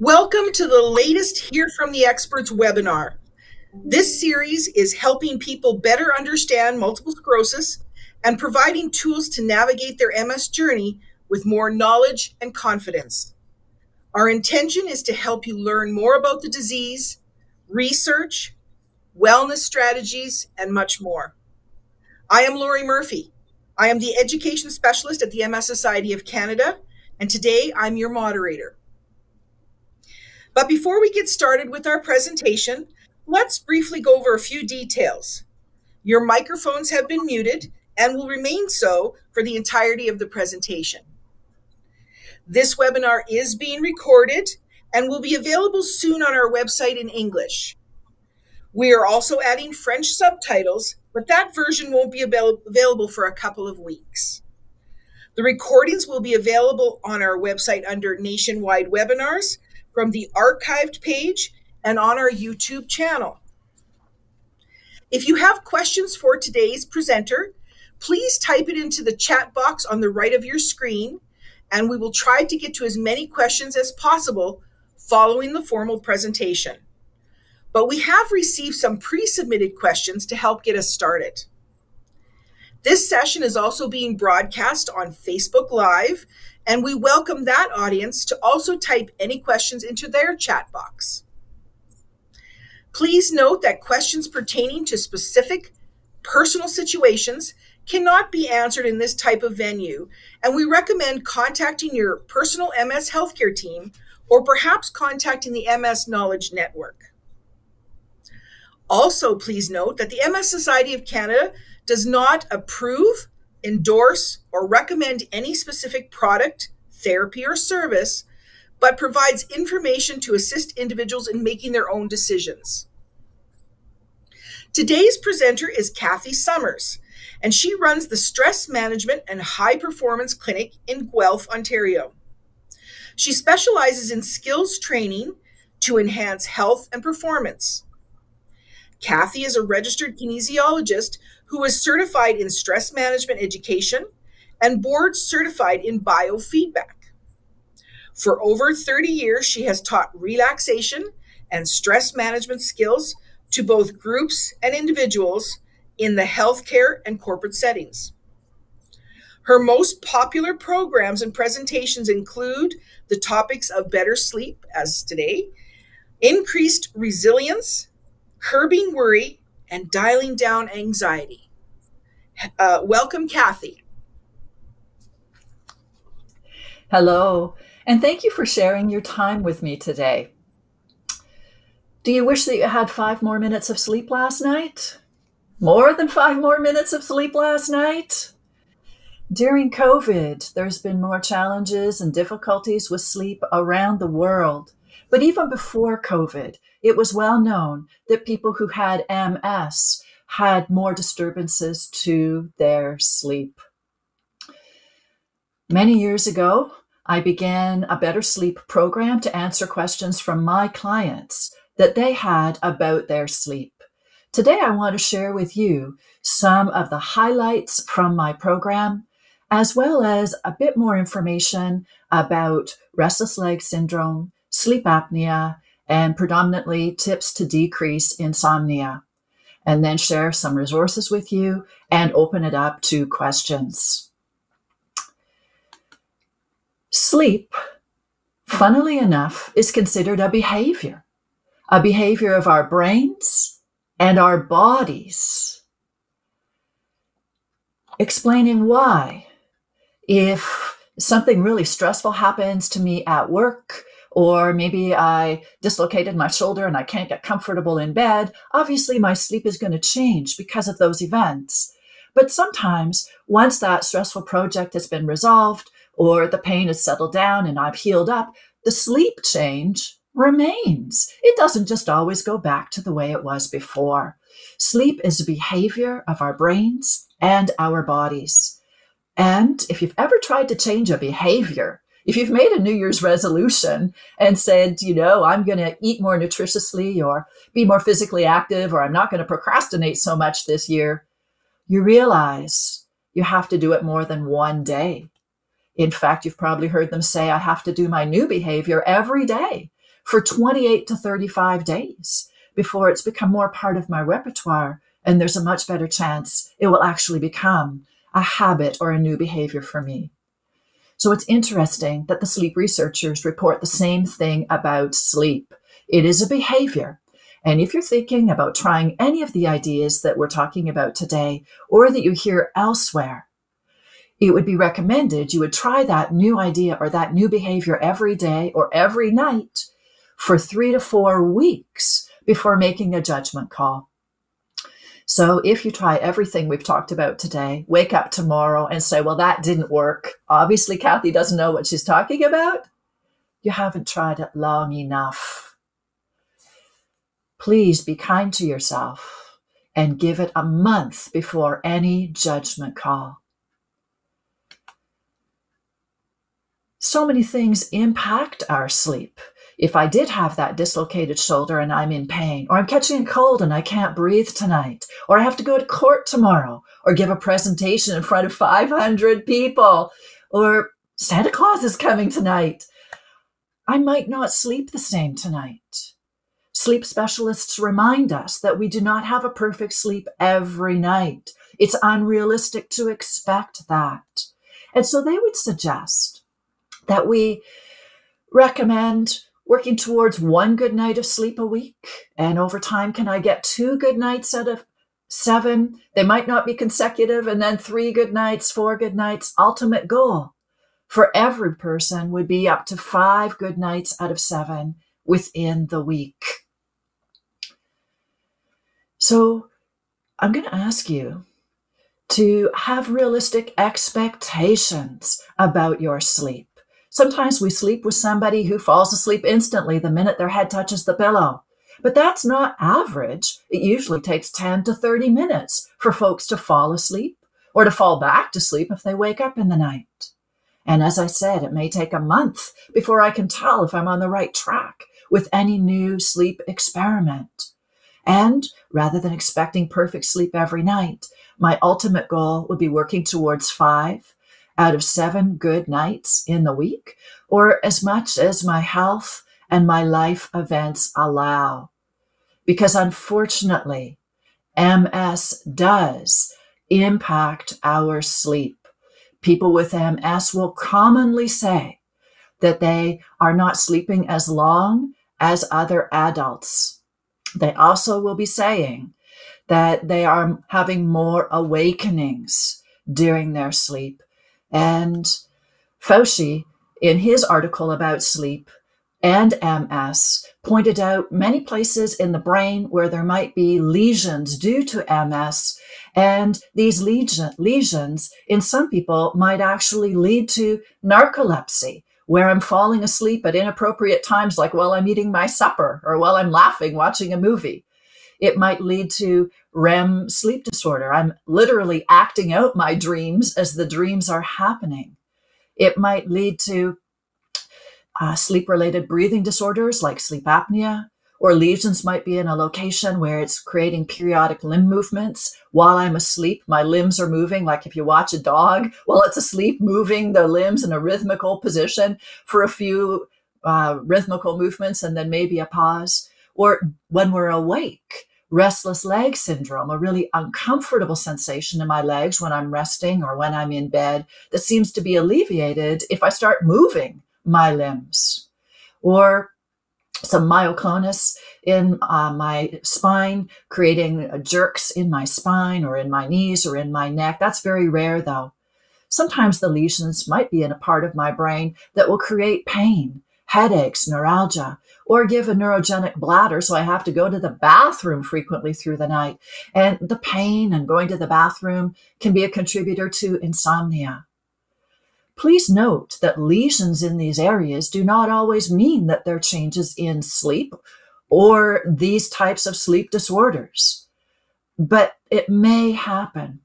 Welcome to the latest Hear from the Experts webinar. This series is helping people better understand multiple sclerosis and providing tools to navigate their MS journey with more knowledge and confidence. Our intention is to help you learn more about the disease, research, wellness strategies, and much more. I am Lori Murphy. I am the Education Specialist at the MS Society of Canada, and today I'm your moderator. But before we get started with our presentation, let's briefly go over a few details. Your microphones have been muted and will remain so for the entirety of the presentation. This webinar is being recorded and will be available soon on our website in English. We are also adding French subtitles, but that version won't be available for a couple of weeks. The recordings will be available on our website under Nationwide Webinars, from the archived page and on our YouTube channel. If you have questions for today's presenter, please type it into the chat box on the right of your screen, and we will try to get to as many questions as possible following the formal presentation. But we have received some pre-submitted questions to help get us started. This session is also being broadcast on Facebook Live, and we welcome that audience to also type any questions into their chat box. Please note that questions pertaining to specific personal situations cannot be answered in this type of venue, and we recommend contacting your personal MS healthcare team or perhaps contacting the MS Knowledge Network. Also, please note that the MS Society of Canada does not approve, endorse, or recommend any specific product, therapy, or service, but provides information to assist individuals in making their own decisions. Today's presenter is Kathy Summers, and she runs the Stress Management and High Performance Clinic in Guelph, Ontario. She specializes in skills training to enhance health and performance. Kathy is a registered kinesiologist who is certified in stress management education and board certified in biofeedback. For over 30 years, she has taught relaxation and stress management skills to both groups and individuals in the healthcare and corporate settings. Her most popular programs and presentations include the topics of better sleep, as today, increased resilience, curbing worry, and dialing down anxiety. Welcome, Kathy. Hello, and thank you for sharing your time with me today. Do you wish that you had 5 more minutes of sleep last night? More than 5 more minutes of sleep last night? During COVID, there's been more challenges and difficulties with sleep around the world. But even before COVID, it was well known that people who had MS had more disturbances to their sleep. Many years ago, I began a Better Sleep program to answer questions from my clients that they had about their sleep. Today, I want to share with you some of the highlights from my program, as well as a bit more information about restless leg syndrome, sleep apnea, and predominantly tips to decrease insomnia, and then share some resources with you and open it up to questions. Sleep, funnily enough, is considered a behavior of our brains and our bodies. Explaining why, if something really stressful happens to me at work, or maybe I dislocated my shoulder and I can't get comfortable in bed, obviously my sleep is going to change because of those events. But sometimes, once that stressful project has been resolved, or the pain has settled down and I've healed up, the sleep change remains. It doesn't just always go back to the way it was before. Sleep is a behavior of our brains and our bodies. And if you've ever tried to change a behavior, if you've made a New Year's resolution and said, I'm going to eat more nutritiously or be more physically active, or I'm not going to procrastinate so much this year, you realize you have to do it more than one day. In fact, you've probably heard them say, I have to do my new behavior every day for 28 to 35 days before it's become more part of my repertoire, and there's a much better chance it will actually become a habit or a new behavior for me. So it's interesting that the sleep researchers report the same thing about sleep. It is a behavior. And if you're thinking about trying any of the ideas that we're talking about today, or that you hear elsewhere, it would be recommended you would try that new idea or that new behavior every day or every night for 3 to 4 weeks before making a judgment call. So if you try everything we've talked about today, wake up tomorrow and say, well, that didn't work. Obviously, Kathy doesn't know what she's talking about. You haven't tried it long enough. Please be kind to yourself and give it a month before any judgment call. So many things impact our sleep. If I did have that dislocated shoulder and I'm in pain, or I'm catching a cold and I can't breathe tonight, or I have to go to court tomorrow, or give a presentation in front of 500 people, or Santa Claus is coming tonight, I might not sleep the same tonight. Sleep specialists remind us that we do not have a perfect sleep every night. It's unrealistic to expect that. And so they would suggest that we recommend working towards 1 good night of sleep a week. And over time, can I get 2 good nights out of 7? They might not be consecutive, and then 3 good nights, 4 good nights. Ultimate goal for every person would be up to 5 good nights out of 7 within the week. So I'm going to ask you to have realistic expectations about your sleep. Sometimes we sleep with somebody who falls asleep instantly the minute their head touches the pillow. But that's not average. It usually takes 10 to 30 minutes for folks to fall asleep or to fall back to sleep if they wake up in the night. And as I said, it may take a month before I can tell if I'm on the right track with any new sleep experiment. And rather than expecting perfect sleep every night, my ultimate goal would be working towards 5 out of 7 good nights in the week, or as much as my health and my life events allow. Because unfortunately, MS does impact our sleep. People with MS will commonly say that they are not sleeping as long as other adults. They also will be saying that they are having more awakenings during their sleep. And Fauci, in his article about sleep and MS, pointed out many places in the brain where there might be lesions due to MS. And these lesions in some people might actually lead to narcolepsy, where I'm falling asleep at inappropriate times, like while I'm eating my supper or while I'm laughing, watching a movie. It might lead to REM sleep disorder. I'm literally acting out my dreams as the dreams are happening. It might lead to sleep-related breathing disorders like sleep apnea, or lesions might be in a location where it's creating periodic limb movements. While I'm asleep, my limbs are moving, like if you watch a dog while it's asleep, moving the limbs in a rhythmical position for a few rhythmical movements and then maybe a pause. Or when we're awake, restless leg syndrome, a really uncomfortable sensation in my legs when I'm resting or when I'm in bed that seems to be alleviated if I start moving my limbs. Or some myoclonus in my spine, creating jerks in my spine or in my knees or in my neck. That's very rare though. Sometimes the lesions might be in a part of my brain that will create pain, headaches, neuralgia, or give a neurogenic bladder, so I have to go to the bathroom frequently through the night. And the pain and going to the bathroom can be a contributor to insomnia. Please note that lesions in these areas do not always mean that they're changes in sleep or these types of sleep disorders, but it may happen.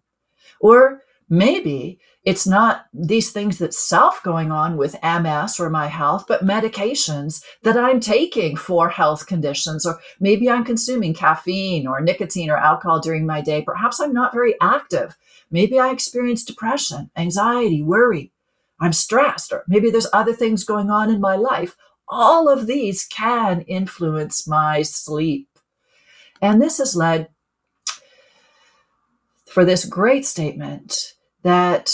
Or maybe it's not these things that's self going on with MS or my health, but medications that I'm taking for health conditions. Or maybe I'm consuming caffeine or nicotine or alcohol during my day. Perhaps I'm not very active. Maybe I experience depression, anxiety, worry. I'm stressed, or maybe there's other things going on in my life. all of these can influence my sleep. And this has led for this great statement that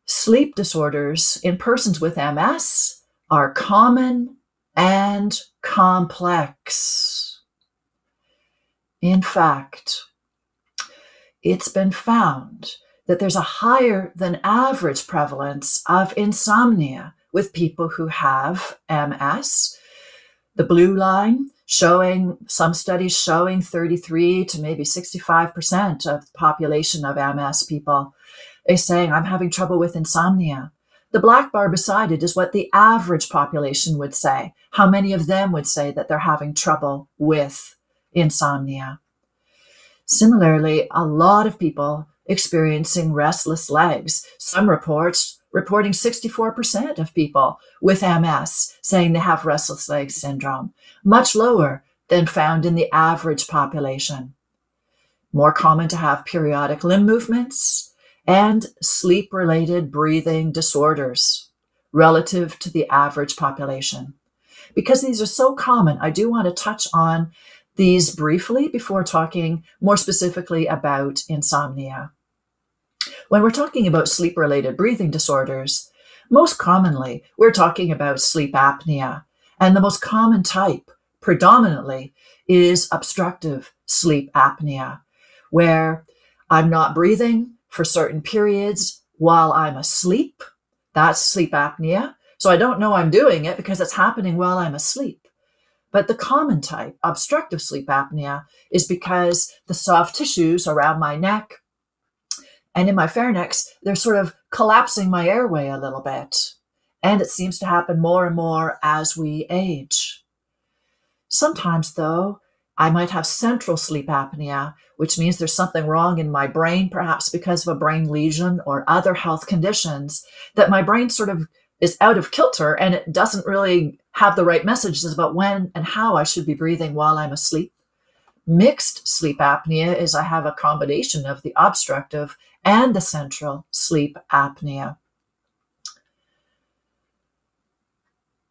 sleep disorders in persons with MS are common and complex. In fact, it's been found that there's a higher than average prevalence of insomnia with people who have MS. The blue line showing, some studies showing 33 to maybe 65% of the population of MS people is saying, I'm having trouble with insomnia. The black bar beside it is what the average population would say. How many of them would say that they're having trouble with insomnia? Similarly, a lot of people experiencing restless legs. Some reports reporting 64% of people with MS saying they have restless leg syndrome, much lower than found in the average population. More common to have periodic limb movements and sleep-related breathing disorders relative to the average population. Because these are so common, I do want to touch on these briefly before talking more specifically about insomnia. When we're talking about sleep-related breathing disorders, most commonly we're talking about sleep apnea, and the most common type predominantly is obstructive sleep apnea, where I'm not breathing for certain periods while I'm asleep. That's sleep apnea. So I don't know I'm doing it because it's happening while I'm asleep. But the common type, obstructive sleep apnea, is because the soft tissues around my neck and in my pharynx, they're sort of collapsing my airway a little bit. And it seems to happen more and more as we age. Sometimes, though, I might have central sleep apnea, which means there's something wrong in my brain, perhaps because of a brain lesion or other health conditions, that my brain sort of is out of kilter and it doesn't really have the right messages about when and how I should be breathing while I'm asleep. Mixed sleep apnea is I have a combination of the obstructive and the central sleep apnea.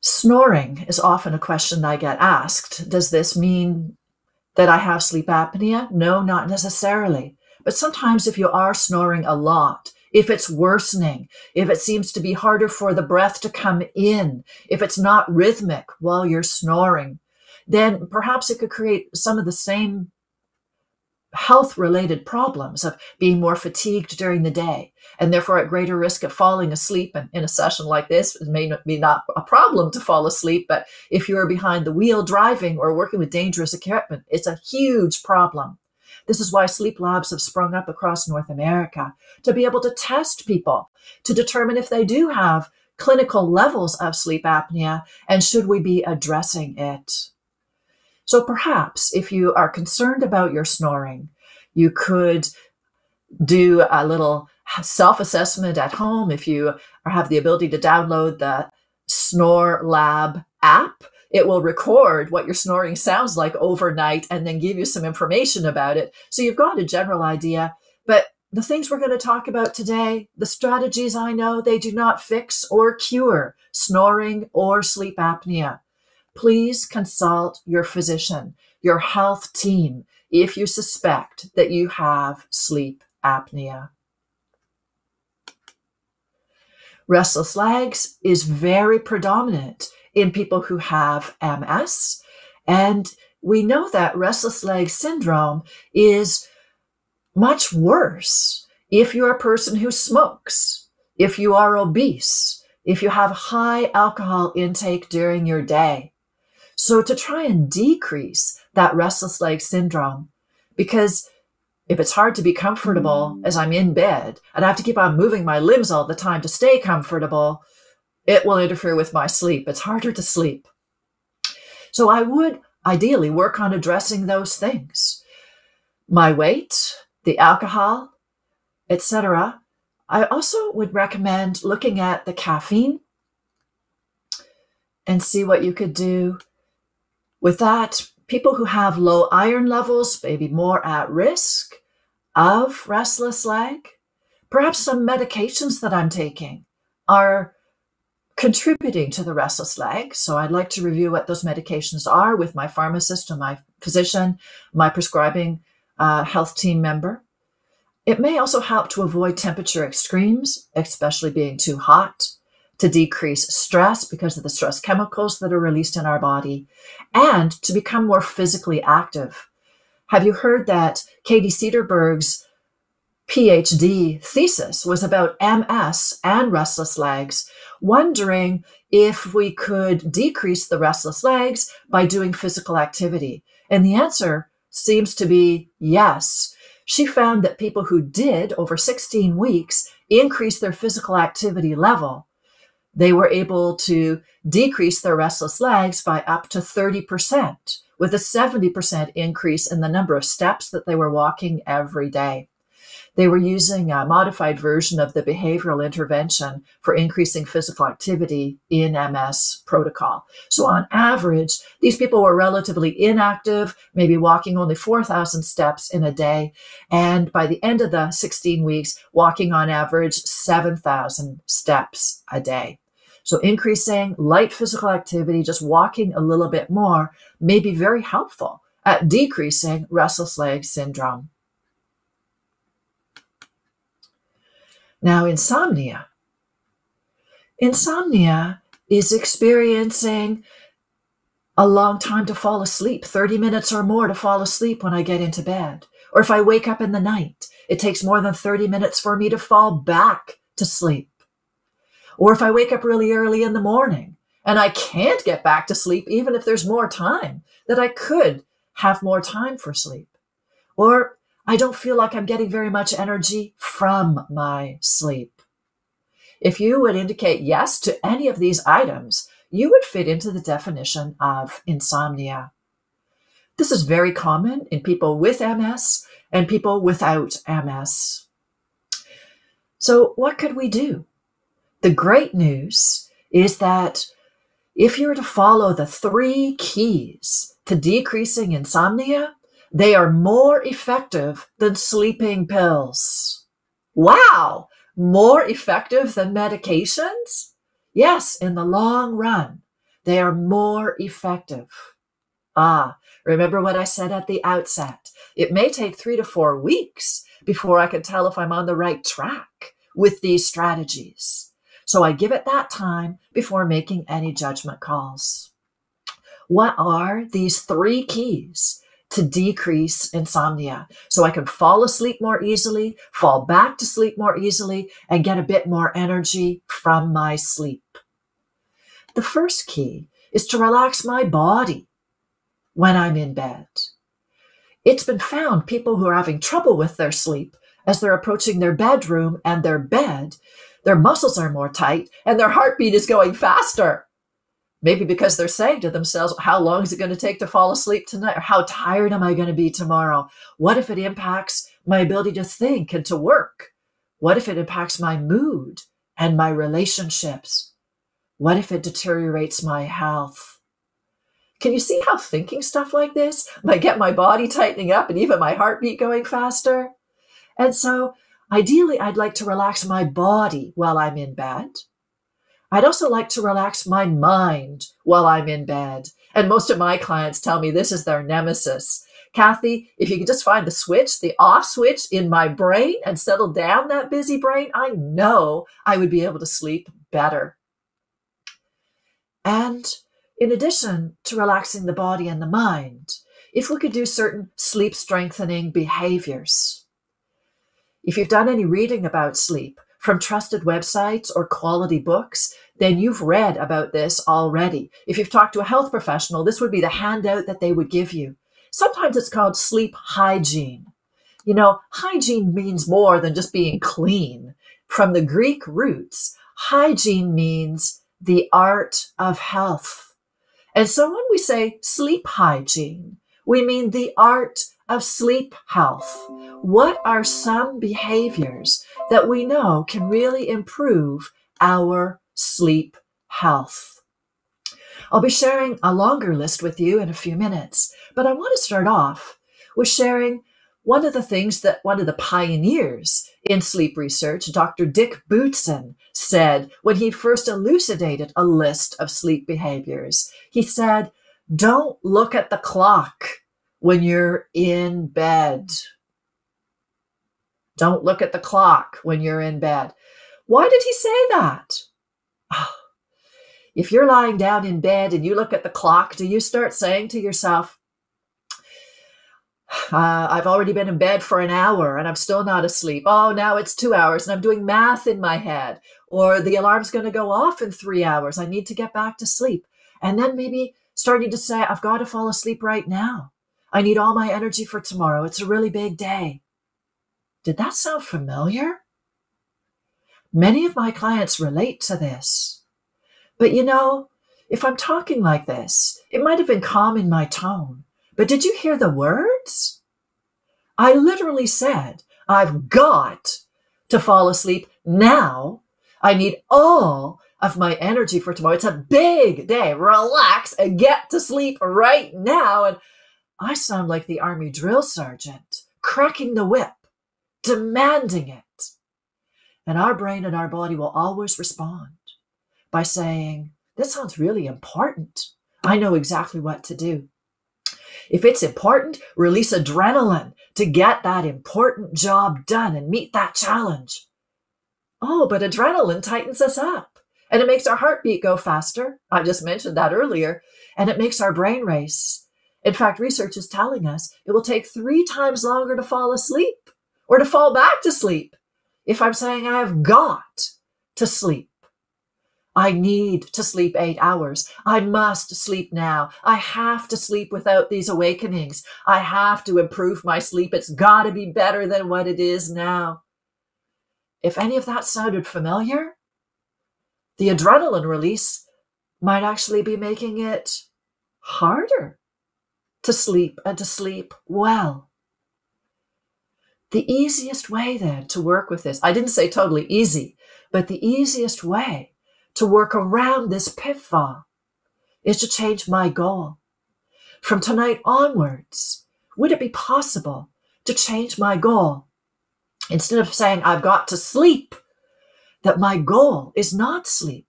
Snoring is often a question I get asked. Does this mean that I have sleep apnea? No, not necessarily. But sometimes if you are snoring a lot, if it's worsening, if it seems to be harder for the breath to come in, if it's not rhythmic while you're snoring, then perhaps it could create some of the same health-related problems of being more fatigued during the day and therefore at greater risk of falling asleep. And in a session like this, it may not be not a problem to fall asleep, but if you're behind the wheel driving or working with dangerous equipment, it's a huge problem. This is why sleep labs have sprung up across North America to be able to test people to determine if they do have clinical levels of sleep apnea and should we be addressing it. So perhaps if you are concerned about your snoring, you could do a little self-assessment at home. If you have the ability to download the Snore Lab app, it will record what your snoring sounds like overnight and then give you some information about it. So you've got a general idea. But the things we're going to talk about today, the strategies I know, they do not fix or cure snoring or sleep apnea. Please consult your physician, your health team, if you suspect that you have sleep apnea. Restless legs is very predominant in people who have MS. And we know that restless leg syndrome is much worse if you're a person who smokes, if you are obese, if you have high alcohol intake during your day. So to try and decrease that restless leg syndrome, because if it's hard to be comfortable as I'm in bed and I have to keep on moving my limbs all the time to stay comfortable, it will interfere with my sleep. It's harder to sleep. So I would ideally work on addressing those things. My weight, the alcohol, etc. I also would recommend looking at the caffeine and see what you could do with that. People who have low iron levels may be more at risk of restless leg. Perhaps some medications that I'm taking are contributing to the restless leg. So I'd like to review what those medications are with my pharmacist or my physician, my prescribing health team member. It may also help to avoid temperature extremes, especially being too hot, to decrease stress because of the stress chemicals that are released in our body, and to become more physically active. Have you heard that Katie Cederberg's PhD thesis was about MS and restless legs, wondering if we could decrease the restless legs by doing physical activity? And the answer seems to be yes. She found that people who did over 16 weeks increase their physical activity level, they were able to decrease their restless legs by up to 30%, with a 70% increase in the number of steps that they were walking every day. They were using a modified version of the behavioral intervention for increasing physical activity in MS protocol. So on average, these people were relatively inactive, maybe walking only 4,000 steps in a day. And by the end of the 16 weeks, walking on average 7,000 steps a day. So increasing light physical activity, just walking a little bit more, may be very helpful at decreasing restless leg syndrome. Now, insomnia. Insomnia is experiencing a long time to fall asleep, 30 minutes or more to fall asleep when I get into bed. Or if I wake up in the night, it takes more than 30 minutes for me to fall back to sleep. Or if I wake up really early in the morning and I can't get back to sleep, even if there's more time, that I could have more time for sleep. Or I don't feel like I'm getting very much energy from my sleep. If you would indicate yes to any of these items, you would fit into the definition of insomnia. This is very common in people with MS and people without MS. So what could we do? The great news is that if you were to follow the 3 keys to decreasing insomnia, they are more effective than sleeping pills. Wow! More effective than medications? Yes, in the long run, they are more effective. Remember what I said at the outset. It may take 3 to 4 weeks before I can tell if I'm on the right track with these strategies. So I give it that time before making any judgment calls. What are these 3 keys to decrease insomnia so I can fall asleep more easily, fall back to sleep more easily, and get a bit more energy from my sleep? The first key is to relax my body when I'm in bed. It's been found people who are having trouble with their sleep as they're approaching their bedroom and their bed, their muscles are more tight and their heartbeat is going faster. Maybe because they're saying to themselves, how long is it going to take to fall asleep tonight? Or how tired am I going to be tomorrow? What if it impacts my ability to think and to work? What if it impacts my mood and my relationships? What if it deteriorates my health? Can you see how thinking stuff like this might get my body tightening up and even my heartbeat going faster? And so ideally, I'd like to relax my body while I'm in bed. I'd also like to relax my mind while I'm in bed. And most of my clients tell me this is their nemesis. Kathy, if you could just find the switch, the off switch in my brain and settle down that busy brain, I know I would be able to sleep better. And in addition to relaxing the body and the mind, if we could do certain sleep strengthening behaviors. If you've done any reading about sleep, from trusted websites or quality books, then you've read about this already. If you've talked to a health professional, this would be the handout that they would give you. Sometimes it's called sleep hygiene. You know, hygiene means more than just being clean. From the Greek roots, hygiene means the art of health. And so when we say sleep hygiene, we mean the art of sleep health. What are some behaviors that we know can really improve our sleep health? I'll be sharing a longer list with you in a few minutes, but I want to start off with sharing one of the pioneers in sleep research, Dr. Dick Bootson, said when he first elucidated a list of sleep behaviors. He said, don't look at the clock when you're in bed. Don't look at the clock when you're in bed. Why did he say that? Oh, if you're lying down in bed and you look at the clock, do you start saying to yourself, I've already been in bed for an hour and I'm still not asleep. Oh, now it's 2 hours and I'm doing math in my head. Or the alarm's going to go off in 3 hours. I need to get back to sleep. And then maybe starting to say, I've got to fall asleep right now. I need all my energy for tomorrow. It's a really big day. Did that sound familiar? Many of my clients relate to this. But you know, if I'm talking like this, it might have been calm in my tone. But did you hear the words? I literally said, I've got to fall asleep now. I need all of my energy for tomorrow. It's a big day. Relax and get to sleep right now. And I sound like the Army drill sergeant, cracking the whip, demanding it. And our brain and our body will always respond by saying, this sounds really important. I know exactly what to do. If it's important, release adrenaline to get that important job done and meet that challenge. Oh, but adrenaline tightens us up and it makes our heartbeat go faster. I just mentioned that earlier. And it makes our brain race. In fact, research is telling us it will take 3 times longer to fall asleep or to fall back to sleep if I'm saying I have got to sleep. I need to sleep 8 hours. I must sleep now. I have to sleep without these awakenings. I have to improve my sleep. It's got to be better than what it is now. If any of that sounded familiar, the adrenaline release might actually be making it harder to sleep and to sleep well. The easiest way then to work with this, I didn't say totally easy, but the easiest way to work around this pitfall is to change my goal. From tonight onwards, would it be possible to change my goal? Instead of saying I've got to sleep, that my goal is not sleep.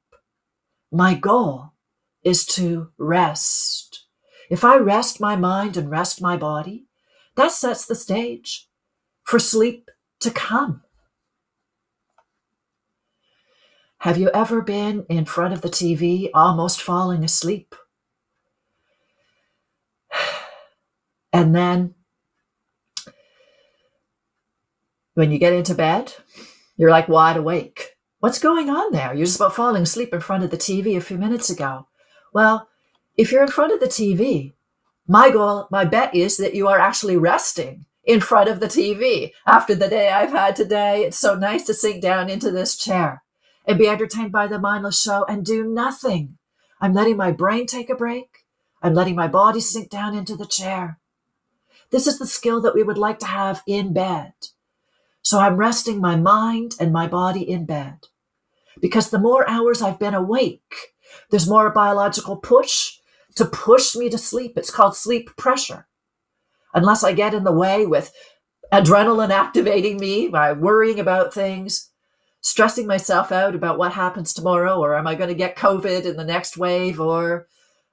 My goal is to rest. If I rest my mind and rest my body, that sets the stage for sleep to come. Have you ever been in front of the TV almost falling asleep? And then when you get into bed, you're like wide awake. What's going on there? You're just about falling asleep in front of the TV a few minutes ago. Well, if you're in front of the TV, my bet is that you are actually resting in front of the TV. After the day I've had today, it's so nice to sink down into this chair and be entertained by the mindless show and do nothing. I'm letting my brain take a break. I'm letting my body sink down into the chair. This is the skill that we would like to have in bed. So I'm resting my mind and my body in bed. Because the more hours I've been awake, there's more biological push to push me to sleep. It's called sleep pressure. Unless I get in the way with adrenaline activating me by worrying about things, stressing myself out about what happens tomorrow, or am I going to get COVID in the next wave, or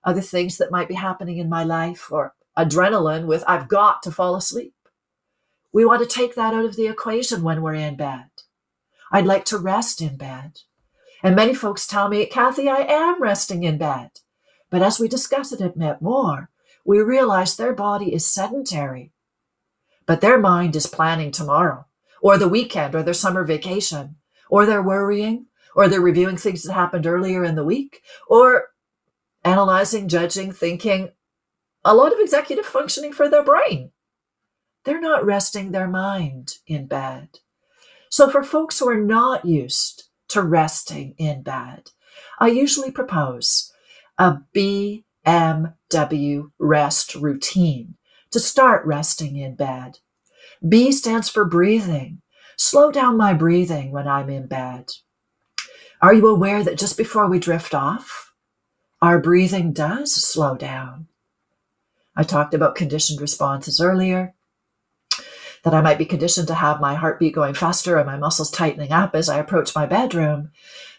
other things that might be happening in my life, or adrenaline with I've got to fall asleep. We want to take that out of the equation when we're in bed. I'd like to rest in bed. And many folks tell me, Kathy, I am resting in bed. But as we discuss it a bit more, we realize their body is sedentary, but their mind is planning tomorrow, or the weekend, or their summer vacation, or they're worrying, or they're reviewing things that happened earlier in the week, or analyzing, judging, thinking, a lot of executive functioning for their brain. They're not resting their mind in bed. So for folks who are not used to resting in bed, I usually propose a BMW rest routine to start resting in bed. B stands for breathing. Slow down my breathing when I'm in bed. Are you aware that just before we drift off, our breathing does slow down? I talked about conditioned responses earlier. that I might be conditioned to have my heartbeat going faster and my muscles tightening up as I approach my bedroom,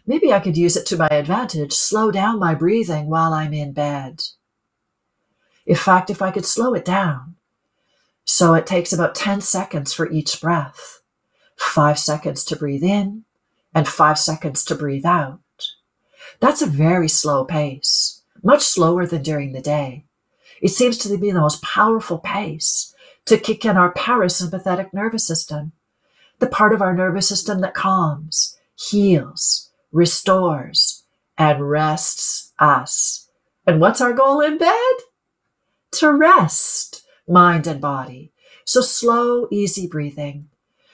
maybe I could use it to my advantage, slow down my breathing while I'm in bed. In fact, if I could slow it down, so it takes about 10 seconds for each breath, 5 seconds to breathe in and 5 seconds to breathe out. That's a very slow pace, much slower than during the day. It seems to be the most powerful pace to kick in our parasympathetic nervous system, the part of our nervous system that calms, heals, restores, and rests us. And what's our goal in bed? To rest mind and body. So slow, easy breathing.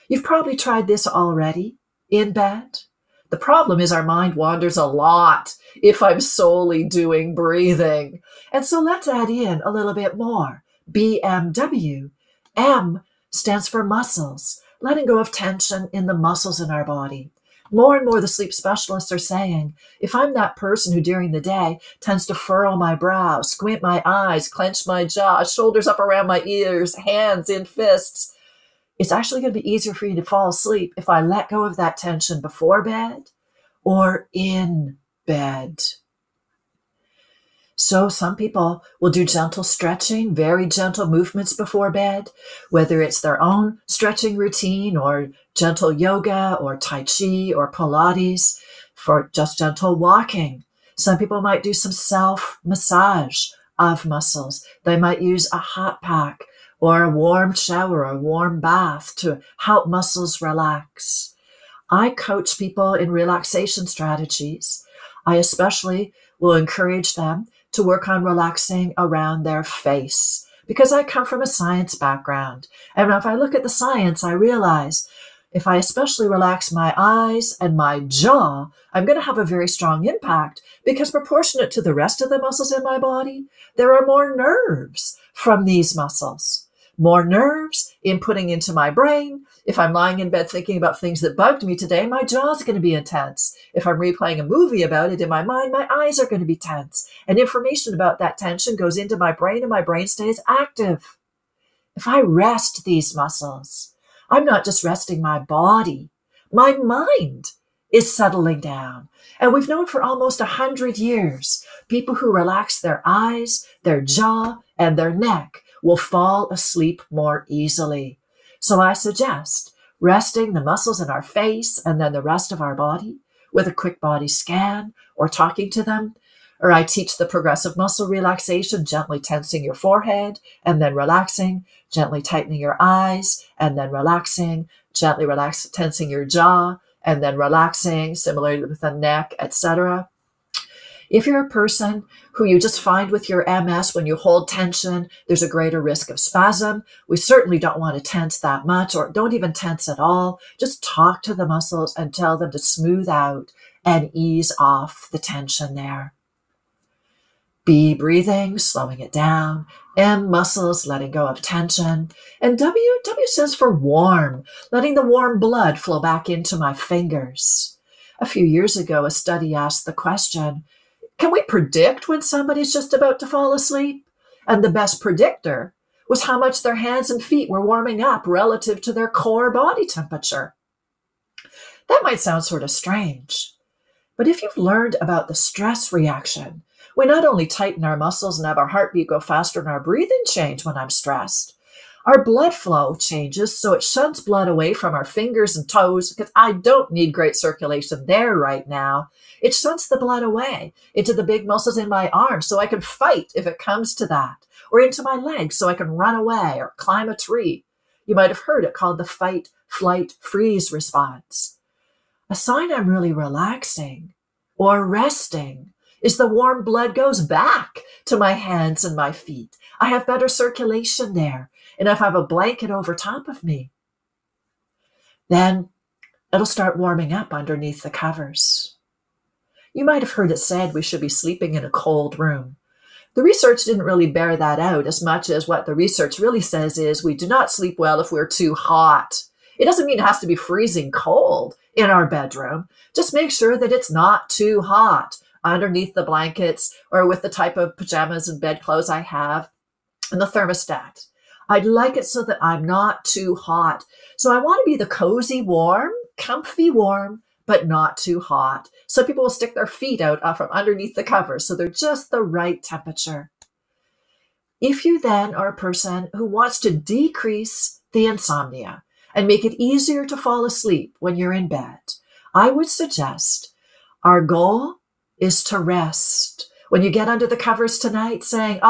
You've probably tried this already in bed. The problem is our mind wanders a lot if I'm solely doing breathing. And so let's add in a little bit more. BMW. M stands for muscles, letting go of tension in the muscles in our body. More and more the sleep specialists are saying, if I'm that person who during the day tends to furrow my brow, squint my eyes, clench my jaw, shoulders up around my ears, hands in fists, it's actually going to be easier for you to fall asleep if I let go of that tension before bed or in bed. So some people will do gentle stretching, very gentle movements before bed, whether it's their own stretching routine or gentle yoga or Tai Chi or Pilates for just gentle walking. Some people might do some self-massage of muscles. They might use a hot pack or a warm shower or a warm bath to help muscles relax. I coach people in relaxation strategies. I especially will encourage them to work on relaxing around their face because I come from a science background. And if I look at the science, I realize if I especially relax my eyes and my jaw, I'm going to have a very strong impact because proportionate to the rest of the muscles in my body, there are more nerves from these muscles. More nerves inputting into my brain. If I'm lying in bed thinking about things that bugged me today, my jaw's going to be intense. If I'm replaying a movie about it in my mind, my eyes are going to be tense. And information about that tension goes into my brain and my brain stays active. If I rest these muscles, I'm not just resting my body. My mind is settling down. And we've known for almost 100 years, people who relax their eyes, their jaw, and their neck will fall asleep more easily. So I suggest resting the muscles in our face and then the rest of our body with a quick body scan or talking to them. Or I teach the progressive muscle relaxation, gently tensing your forehead and then relaxing, gently tightening your eyes and then relaxing, gently tensing your jaw and then relaxing, similarly with the neck, etc. If you're a person who you just find with your MS, when you hold tension, there's a greater risk of spasm. We certainly don't want to tense that much or don't even tense at all. Just talk to the muscles and tell them to smooth out and ease off the tension there. B, breathing, slowing it down. M, muscles, letting go of tension. And W stands for warm, letting the warm blood flow back into my fingers. A few years ago, a study asked the question, can we predict when somebody's just about to fall asleep? And the best predictor was how much their hands and feet were warming up relative to their core body temperature. That might sound sort of strange, but if you've learned about the stress reaction, we not only tighten our muscles and have our heartbeat go faster and our breathing change when I'm stressed, our blood flow changes, so it shunts blood away from our fingers and toes because I don't need great circulation there right now. It shunts the blood away into the big muscles in my arms so I can fight if it comes to that, or into my legs so I can run away or climb a tree. You might have heard it called the fight, flight, freeze response. A sign I'm really relaxing or resting is the warm blood goes back to my hands and my feet. I have better circulation there. And if I have a blanket over top of me, then it'll start warming up underneath the covers. You might have heard it said we should be sleeping in a cold room. The research didn't really bear that out as much as what the research really says is we do not sleep well if we're too hot. It doesn't mean it has to be freezing cold in our bedroom. Just make sure that it's not too hot underneath the blankets or with the type of pajamas and bedclothes I have and the thermostat. I'd like it so that I'm not too hot. So I want to be the cozy warm, comfy warm, but not too hot. Some people will stick their feet out from underneath the covers, so they're just the right temperature. If you then are a person who wants to decrease the insomnia and make it easier to fall asleep when you're in bed, I would suggest our goal is to rest. When you get under the covers tonight saying,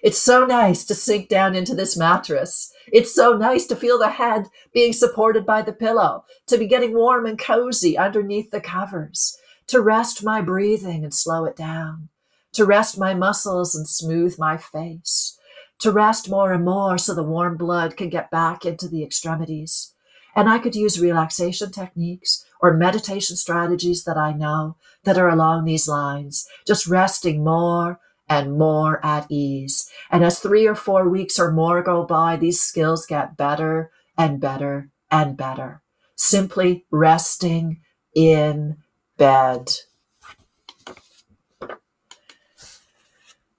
it's so nice to sink down into this mattress. It's so nice to feel the head being supported by the pillow, to be getting warm and cozy underneath the covers, to rest my breathing and slow it down, to rest my muscles and smooth my face, to rest more and more so the warm blood can get back into the extremities. And I could use relaxation techniques or meditation strategies that I know that are along these lines, just resting more and more at ease. And as 3 or 4 weeks or more go by, these skills get better and better and better. Simply resting in bed.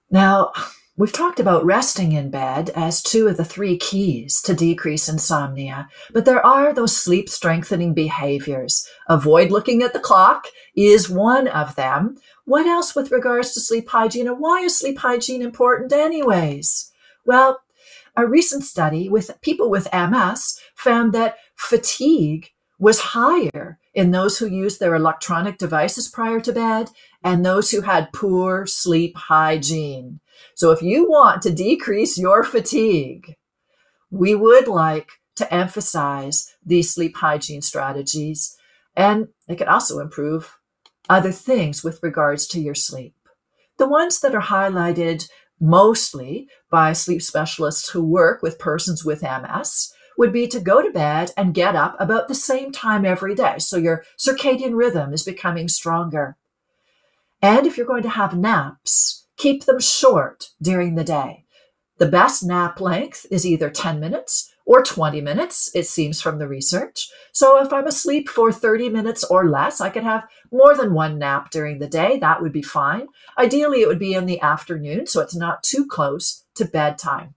Now, we've talked about resting in bed as 2 of the 3 keys to decrease insomnia, but there are those sleep strengthening behaviors. Avoid looking at the clock is one of them. What else with regards to sleep hygiene, and why is sleep hygiene important anyways? Well, a recent study with people with MS found that fatigue was higher in those who used their electronic devices prior to bed and those who had poor sleep hygiene. So if you want to decrease your fatigue, we would like to emphasize these sleep hygiene strategies, and they can also improve other things with regards to your sleep. The ones that are highlighted mostly by sleep specialists who work with persons with MS would be to go to bed and get up about the same time every day. So your circadian rhythm is becoming stronger. And if you're going to have naps, keep them short during the day. The best nap length is either 10 minutes or 20 minutes, it seems from the research. So if I'm asleep for 30 minutes or less, I could have more than one nap during the day. That would be fine. Ideally, it would be in the afternoon, so it's not too close to bedtime.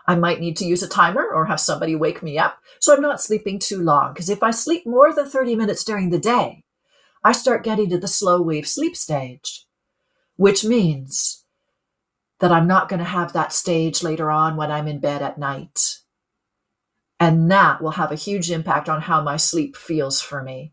I might need to use a timer or have somebody wake me up so I'm not sleeping too long, because if I sleep more than 30 minutes during the day, I start getting to the slow wave sleep stage, which means that I'm not going to have that stage later on when I'm in bed at night. And that will have a huge impact on how my sleep feels for me.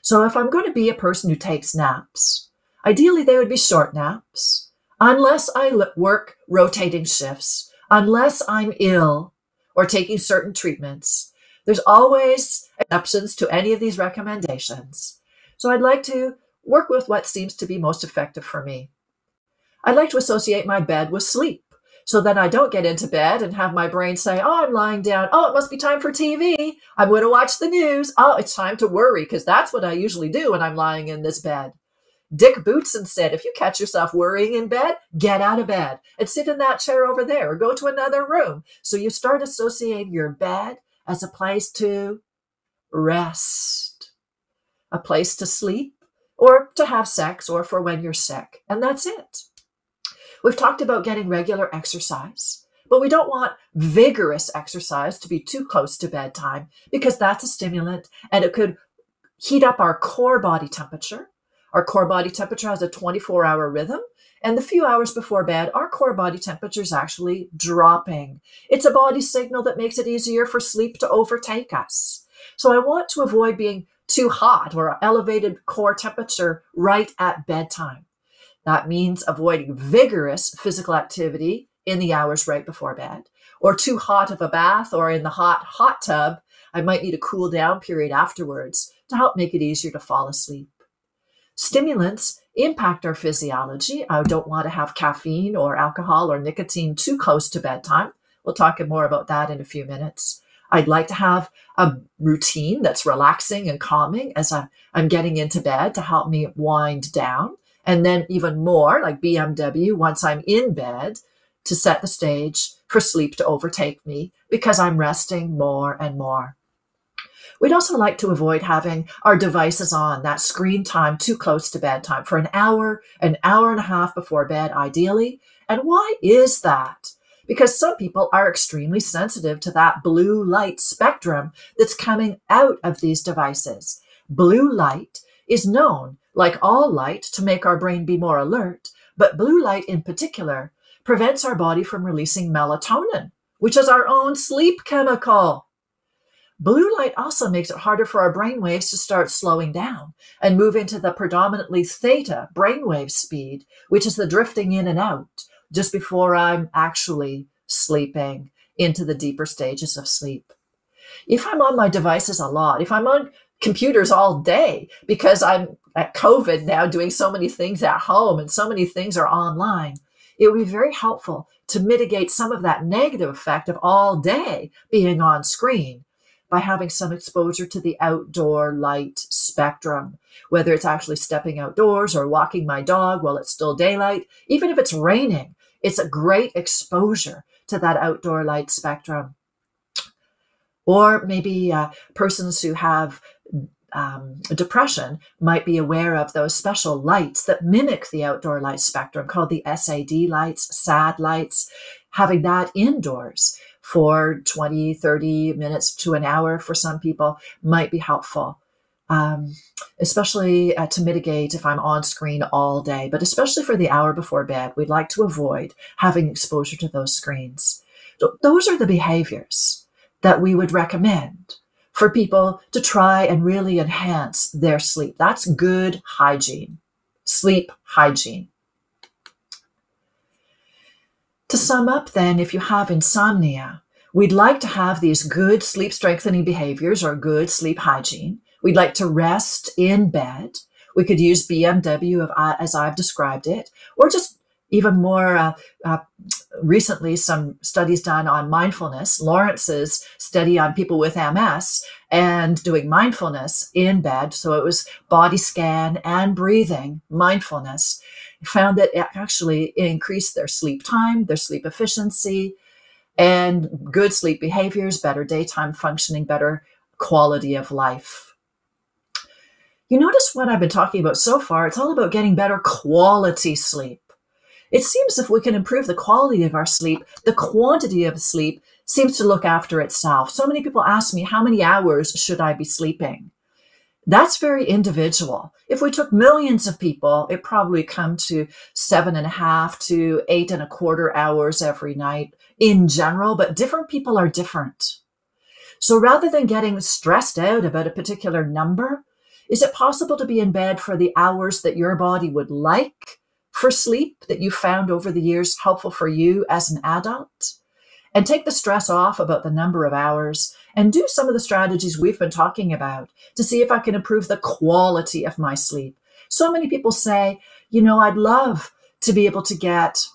So if I'm going to be a person who takes naps, ideally they would be short naps, unless I work rotating shifts, unless I'm ill or taking certain treatments. There's always exceptions to any of these recommendations. So I'd like to work with what seems to be most effective for me. I'd like to associate my bed with sleep, so then I don't get into bed and have my brain say, I'm lying down. It must be time for TV. I'm going to watch the news. It's time to worry, because that's what I usually do when I'm lying in this bed. Dick Bootson said, if you catch yourself worrying in bed, get out of bed and sit in that chair over there or go to another room. So you start associating your bed as a place to rest, a place to sleep, or to have sex, or for when you're sick. And that's it. We've talked about getting regular exercise, but we don't want vigorous exercise to be too close to bedtime, because that's a stimulant and it could heat up our core body temperature. Our core body temperature has a 24-hour rhythm, and the few hours before bed, our core body temperature is actually dropping. It's a body signal that makes it easier for sleep to overtake us. So I want to avoid being too hot or elevated core temperature right at bedtime. That means avoiding vigorous physical activity in the hours right before bed, or too hot of a bath, or in the hot tub. I might need a cool down period afterwards to help make it easier to fall asleep. Stimulants impact our physiology. I don't want to have caffeine or alcohol or nicotine too close to bedtime. We'll talk more about that in a few minutes. I'd like to have a routine that's relaxing and calming as I'm getting into bed to help me wind down. And then even more, like BMW, once I'm in bed, to set the stage for sleep to overtake me because I'm resting more and more. We'd also like to avoid having our devices on, that screen time too close to bedtime, for an hour and a half before bed, ideally. And why is that? because some people are extremely sensitive to that blue light spectrum that's coming out of these devices. Blue light is known, like all light, to make our brain be more alert, but blue light in particular prevents our body from releasing melatonin, which is our own sleep chemical. Blue light also makes it harder for our brain waves to start slowing down and move into the predominantly theta brainwave speed, which is the drifting in and out just before I'm actually sleeping into the deeper stages of sleep. If I'm on my devices a lot, if I'm on computers all day because I'm at COVID now doing so many things at home and so many things are online, it would be very helpful to mitigate some of that negative effect of all day being on screen by having some exposure to the outdoor light spectrum, whether it's actually stepping outdoors or walking my dog while it's still daylight. Even if it's raining, it's a great exposure to that outdoor light spectrum. Or maybe persons who have depression might be aware of those special lights that mimic the outdoor light spectrum called the SAD lights, SAD lights. Having that indoors for 20, 30 minutes to an hour for some people might be helpful, especially to mitigate if I'm on screen all day, but especially for the hour before bed, we'd like to avoid having exposure to those screens. So those are the behaviors that we would recommend for people to try and really enhance their sleep. That's good hygiene, sleep hygiene. To sum up then, if you have insomnia, we'd like to have these good sleep strengthening behaviors or good sleep hygiene. We'd like to rest in bed. We could use BMW as I've described it, or just even more recently, some studies done on mindfulness. Lawrence's study on people with MS and doing mindfulness in bed. So it was body scan and breathing mindfulness. Found that it actually increased their sleep time, their sleep efficiency, and good sleep behaviors, better daytime functioning, better quality of life. You notice what I've been talking about so far, it's all about getting better quality sleep. It seems if we can improve the quality of our sleep, the quantity of sleep seems to look after itself. So many people ask me, how many hours should I be sleeping? That's very individual. If we took millions of people, it probably come to 7.5 to 8.25 hours every night in general, but different people are different. So rather than getting stressed out about a particular number, is it possible to be in bed for the hours that your body would like for sleep, that you found over the years helpful for you as an adult? And take the stress off about the number of hours and do some of the strategies we've been talking about to see if I can improve the quality of my sleep. So many people say, I'd love to be able to get,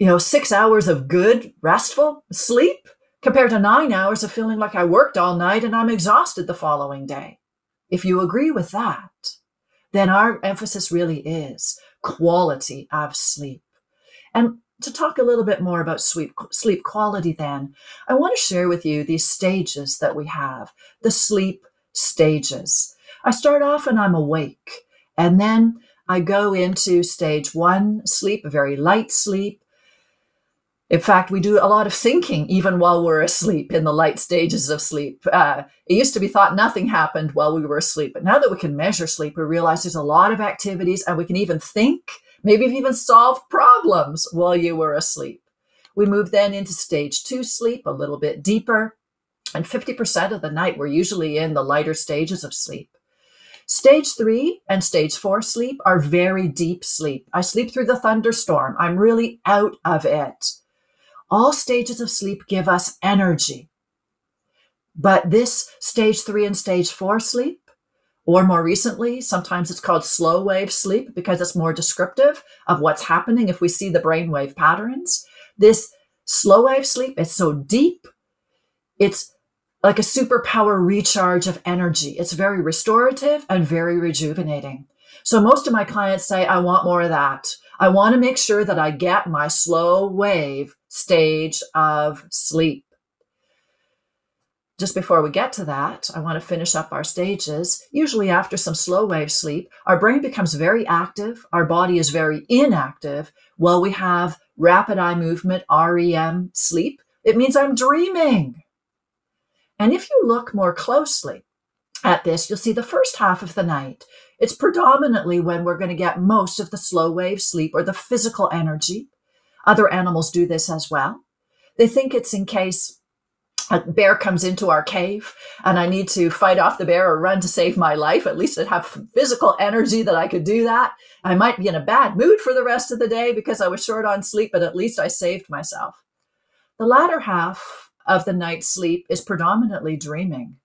6 hours of good, restful sleep compared to 9 hours of feeling like I worked all night and I'm exhausted the following day. If you agree with that, then our emphasis really is quality of sleep. And to talk a little bit more about sleep quality then, I want to share with you these stages that we have, the sleep stages. I start off and I'm awake, and then I go into stage 1, sleep, a very light sleep. In fact, we do a lot of thinking even while we're asleep in the light stages of sleep. It used to be thought nothing happened while we were asleep, but now that we can measure sleep, we realize there's a lot of activities and we can even think. Maybe you've even solved problems while you were asleep. We move then into stage 2 sleep, a little bit deeper, and 50% of the night we're usually in the lighter stages of sleep. Stage 3 and stage 4 sleep are very deep sleep. I sleep through the thunderstorm. I'm really out of it. All stages of sleep give us energy. But this stage 3 and stage 4 sleep, or more recently, sometimes it's called slow wave sleep because it's more descriptive of what's happening if we see the brainwave patterns. This slow wave sleep is so deep, it's like a superpower recharge of energy. It's very restorative and very rejuvenating. So most of my clients say, I want more of that. I want to make sure that I get my slow wave stage of sleep. Just before we get to that, I want to finish up our stages. Usually after some slow wave sleep, our brain becomes very active. Our body is very inactive while we have rapid eye movement, REM, sleep, it means I'm dreaming. And if you look more closely at this, you'll see the first half of the night. It's predominantly when we're going to get most of the slow wave sleep or the physical energy. Other animals do this as well. They think it's in case a bear comes into our cave and I need to fight off the bear or run to save my life. At least I'd have physical energy that I could do that. I might be in a bad mood for the rest of the day because I was short on sleep, but at least I saved myself. The latter half of the night's sleep is predominantly dreaming.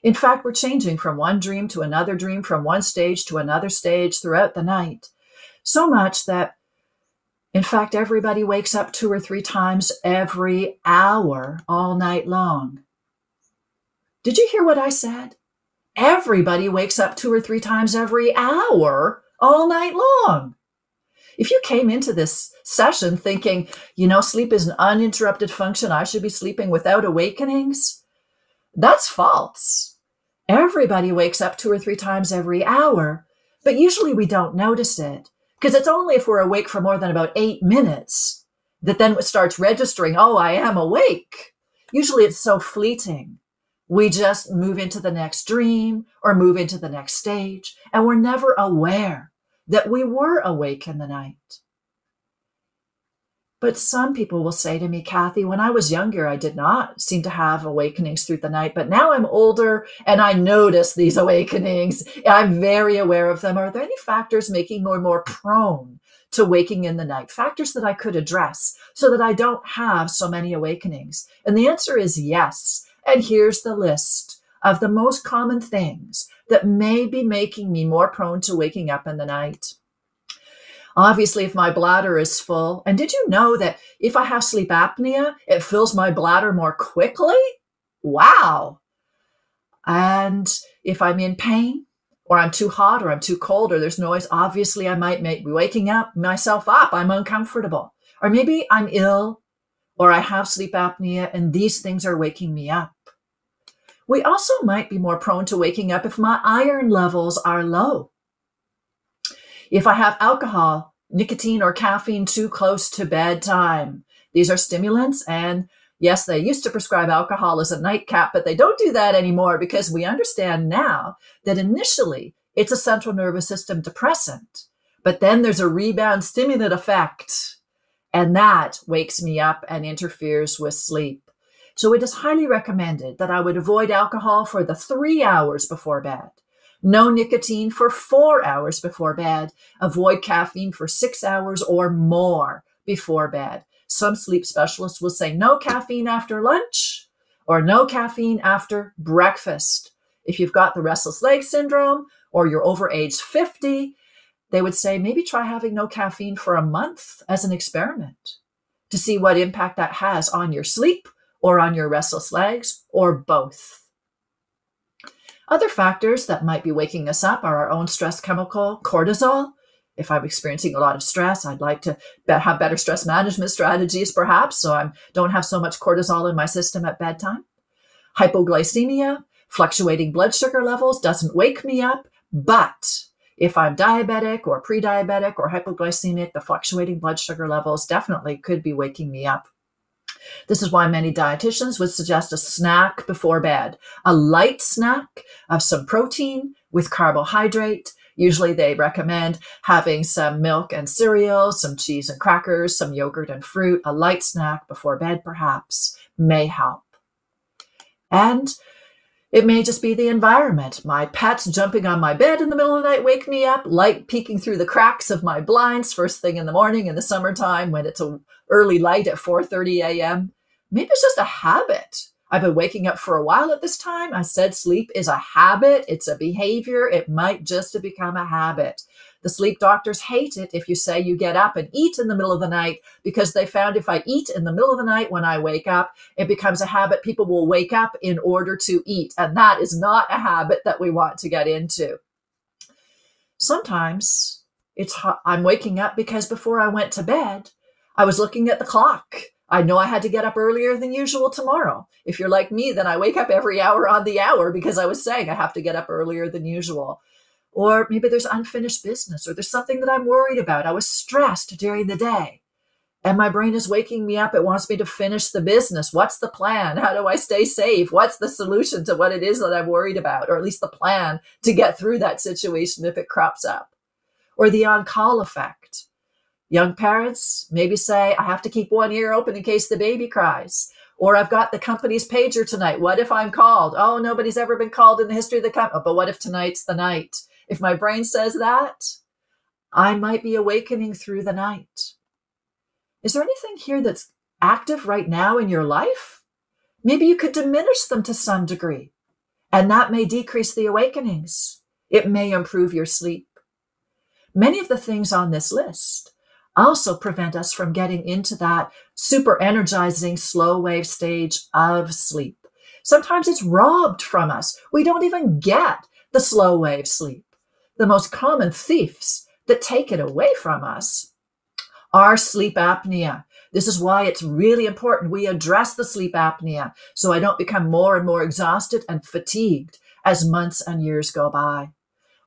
In fact, we're changing from one dream to another dream, from one stage to another stage throughout the night. So much that, in fact, everybody wakes up 2 or 3 times every hour all night long. Did you hear what I said? Everybody wakes up 2 or 3 times every hour all night long. If you came into this session thinking, sleep is an uninterrupted function, I should be sleeping without awakenings, that's false. Everybody wakes up 2 or 3 times every hour, but usually we don't notice it. Because it's only if we're awake for more than about 8 minutes that then it starts registering, oh, I am awake. Usually it's so fleeting. We just move into the next dream or move into the next stage, and we're never aware that we were awake in the night. But some people will say to me, Kathy, when I was younger, I did not seem to have awakenings through the night, but now I'm older and I notice these awakenings. I'm very aware of them. Are there any factors making me more prone to waking in the night? Factors that I could address so that I don't have so many awakenings? And the answer is yes. And here's the list of the most common things that may be making me more prone to waking up in the night. Obviously, if my bladder is full, and did you know that if I have sleep apnea, it fills my bladder more quickly? Wow. And if I'm in pain, or I'm too hot, or I'm too cold, or there's noise, obviously I might be waking myself up. I'm uncomfortable. Or maybe I'm ill, or I have sleep apnea, and these things are waking me up. We also might be more prone to waking up if my iron levels are low. If I have alcohol, nicotine, or caffeine too close to bedtime. These are stimulants, and yes, they used to prescribe alcohol as a nightcap, but they don't do that anymore because we understand now that initially it's a central nervous system depressant, but then there's a rebound stimulant effect, and that wakes me up and interferes with sleep. So it is highly recommended that I would avoid alcohol for the 3 hours before bed. No nicotine for 4 hours before bed. Avoid caffeine for 6 hours or more before bed. Some sleep specialists will say no caffeine after lunch or no caffeine after breakfast. If you've got the restless leg syndrome or you're over age 50, they would say maybe try having no caffeine for a month as an experiment to see what impact that has on your sleep or on your restless legs or both. Other factors that might be waking us up are our own stress chemical, cortisol. If I'm experiencing a lot of stress, I'd like to have better stress management strategies, perhaps, so I don't have so much cortisol in my system at bedtime. Hypoglycemia, fluctuating blood sugar levels, doesn't wake me up, but if I'm diabetic or pre-diabetic or hypoglycemic, the fluctuating blood sugar levels definitely could be waking me up. This is why many dietitians would suggest a snack before bed, a light snack of some protein with carbohydrate. Usually they recommend having some milk and cereal, some cheese and crackers, some yogurt and fruit. A light snack before bed perhaps may help. And it may just be the environment. My pets jumping on my bed in the middle of the night wake me up, light peeking through the cracks of my blinds first thing in the morning in the summertime when it's an early light at 4:30 a.m. Maybe it's just a habit. I've been waking up for a while at this time. I said sleep is a habit. It's a behavior. It might just have become a habit. The sleep doctors hate it if you say you get up and eat in the middle of the night because they found if I eat in the middle of the night when I wake up, it becomes a habit. People will wake up in order to eat, and that is not a habit that we want to get into. Sometimes I'm waking up because before I went to bed, I was looking at the clock. I know I had to get up earlier than usual tomorrow. If you're like me, then I wake up every hour on the hour because I was saying I have to get up earlier than usual. Or maybe there's unfinished business or there's something that I'm worried about. I was stressed during the day. And my brain is waking me up. It wants me to finish the business. What's the plan? How do I stay safe? What's the solution to what it is that I'm worried about? Or at least the plan to get through that situation if it crops up. Or the on-call effect. Young parents maybe say, I have to keep one ear open in case the baby cries. Or I've got the company's pager tonight. What if I'm called? Oh, nobody's ever been called in the history of the company. But what if tonight's the night? If my brain says that, I might be awakening through the night. Is there anything here that's active right now in your life? Maybe you could diminish them to some degree, and that may decrease the awakenings. It may improve your sleep. Many of the things on this list also prevent us from getting into that super energizing slow wave stage of sleep. Sometimes it's robbed from us. We don't even get the slow wave sleep. The most common thieves that take it away from us are sleep apnea. This is why it's really important we address the sleep apnea so I don't become more and more exhausted and fatigued as months and years go by.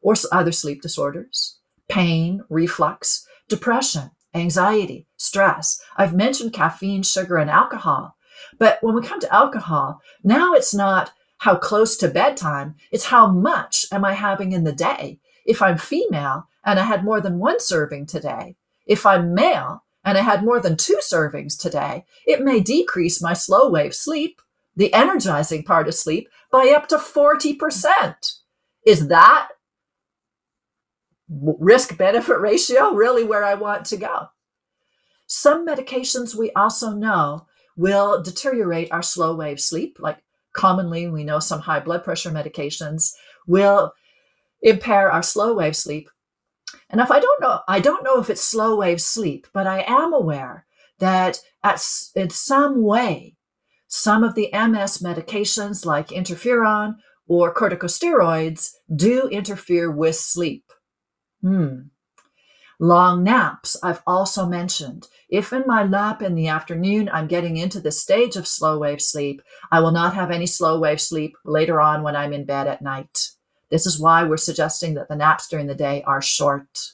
Or other sleep disorders, pain, reflux, depression, anxiety, stress. I've mentioned caffeine, sugar, and alcohol. But when we come to alcohol, now it's not how close to bedtime, it's how much am I having in the day. If I'm female and I had more than one serving today, if I'm male and I had more than 2 servings today, it may decrease my slow wave sleep, the energizing part of sleep, by up to 40%. Is that risk-benefit ratio really where I want to go? Some medications we also know will deteriorate our slow wave sleep. Like commonly, we know some high blood pressure medications will impair our slow wave sleep. And I don't know if it's slow wave sleep, but I am aware that in some way, some of the MS medications like interferon or corticosteroids do interfere with sleep. Long naps, I've also mentioned. If in my nap in the afternoon, I'm getting into the stage of slow wave sleep, I will not have any slow wave sleep later on when I'm in bed at night. This is why we're suggesting that the naps during the day are short.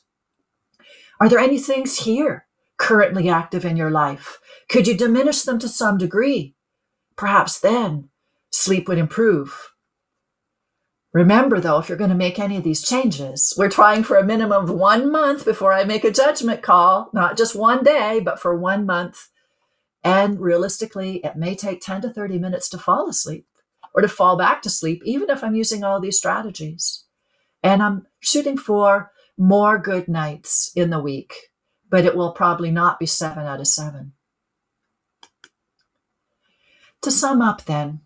Are there any things here currently active in your life? Could you diminish them to some degree? Perhaps then sleep would improve. Remember, though, if you're going to make any of these changes, we're trying for a minimum of 1 month before I make a judgment call, not just one day, but for 1 month. And realistically, it may take 10 to 30 minutes to fall asleep or to fall back to sleep, even if I'm using all these strategies. And I'm shooting for more good nights in the week, but it will probably not be 7 out of 7. To sum up then,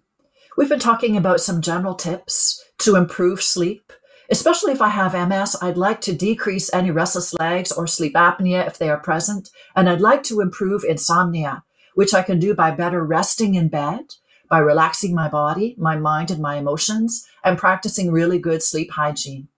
we've been talking about some general tips to improve sleep. Especially if I have MS, I'd like to decrease any restless legs or sleep apnea if they are present, and I'd like to improve insomnia, which I can do by better resting in bed, by relaxing my body, my mind, and my emotions, and practicing really good sleep hygiene.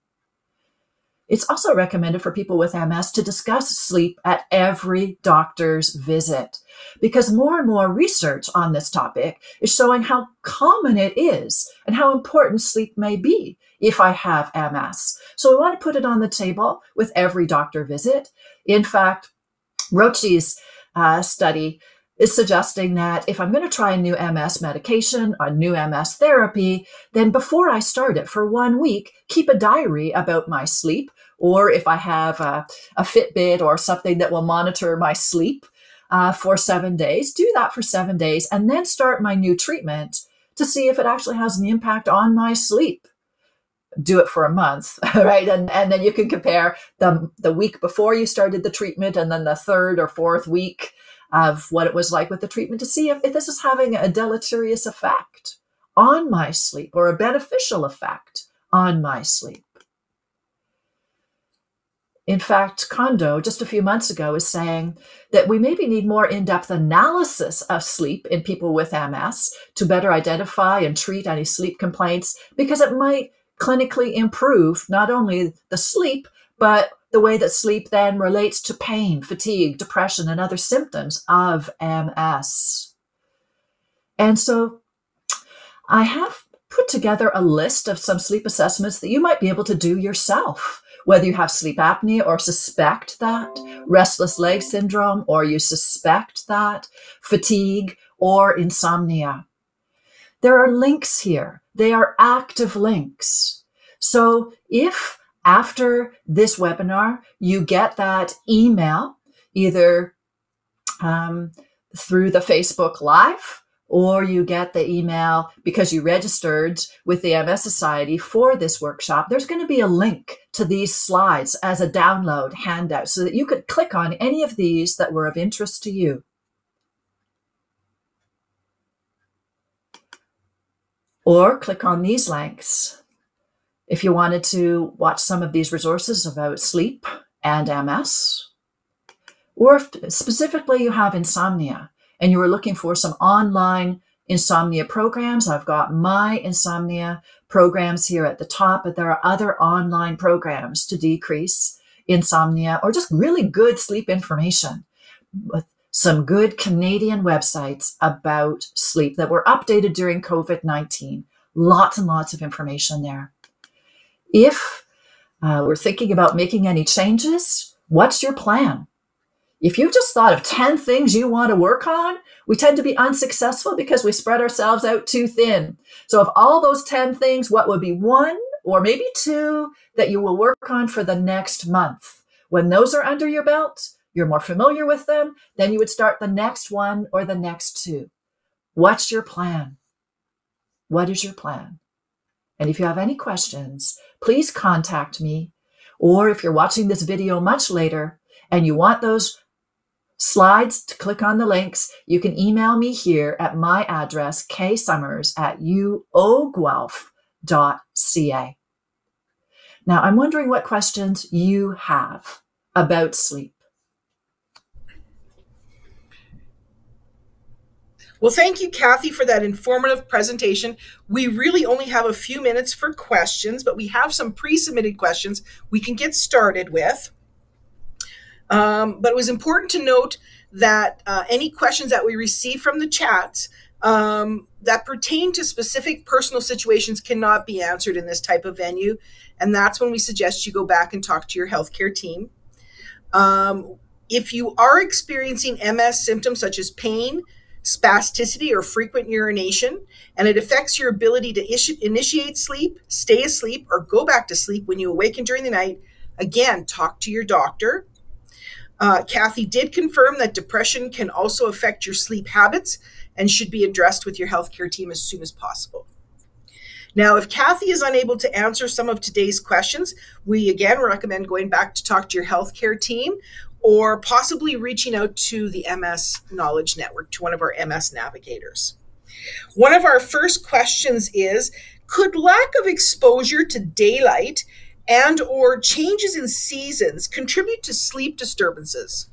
It's also recommended for people with MS to discuss sleep at every doctor's visit, because more and more research on this topic is showing how common it is and how important sleep may be if I have MS. So we want to put it on the table with every doctor visit. In fact, Rochi's study is suggesting that if I'm going to try a new MS medication, a new MS therapy, then before I start it for 1 week, keep a diary about my sleep. Or if I have a Fitbit or something that will monitor my sleep for 7 days, do that for 7 days and then start my new treatment to see if it actually has an impact on my sleep. Do it for a month, right? And then you can compare the week before you started the treatment and then the 3rd or 4th week of what it was like with the treatment to see if this is having a deleterious effect on my sleep or a beneficial effect on my sleep. In fact, Kondo, just a few months ago, is saying that we maybe need more in-depth analysis of sleep in people with MS to better identify and treat any sleep complaints, because it might clinically improve not only the sleep, but the way that sleep then relates to pain, fatigue, depression, and other symptoms of MS. And so I have put together a list of some sleep assessments that you might be able to do yourself, whether you have sleep apnea or suspect that, restless leg syndrome, or you suspect that, fatigue, or insomnia. There are links here. They are active links. So if after this webinar, you get that email, either through the Facebook Live, or you get the email because you registered with the MS Society for this workshop, there's going to be a link to these slides as a download handout so that you could click on any of these that were of interest to you. Or click on these links if you wanted to watch some of these resources about sleep and MS. Or if specifically you have insomnia and you were looking for some online insomnia programs, I've got my insomnia programs here at the top, but there are other online programs to decrease insomnia or just really good sleep information with some good Canadian websites about sleep that were updated during COVID-19. Lots and lots of information there. If we're thinking about making any changes, what's your plan? If you just thought of 10 things you want to work on, we tend to be unsuccessful because we spread ourselves out too thin. So of all those 10 things, what would be one or maybe two that you will work on for the next month? When those are under your belt, you're more familiar with them, then you would start the next one or the next two. What's your plan? What is your plan? And if you have any questions, please contact me. Or if you're watching this video much later and you want those slides to click on the links, you can email me here at my address, ksummers@uoguelph.ca. Now, I'm wondering what questions you have about sleep. Well, thank you, Kathy, for that informative presentation. We really only have a few minutes for questions, but we have some pre-submitted questions we can get started with. But it was important to note that any questions that we receive from the chats that pertain to specific personal situations cannot be answered in this type of venue. And that's when we suggest you go back and talk to your healthcare team. If you are experiencing MS symptoms such as pain, spasticity, or frequent urination, and it affects your ability to initiate sleep, stay asleep, or go back to sleep when you awaken during the night, again, talk to your doctor. Kathy did confirm that depression can also affect your sleep habits and should be addressed with your healthcare team as soon as possible. Now, if Kathy is unable to answer some of today's questions, we again recommend going back to talk to your healthcare team or possibly reaching out to the MS Knowledge Network, to one of our MS navigators. One of our first questions is, could lack of exposure to daylight and or changes in seasons contribute to sleep disturbances?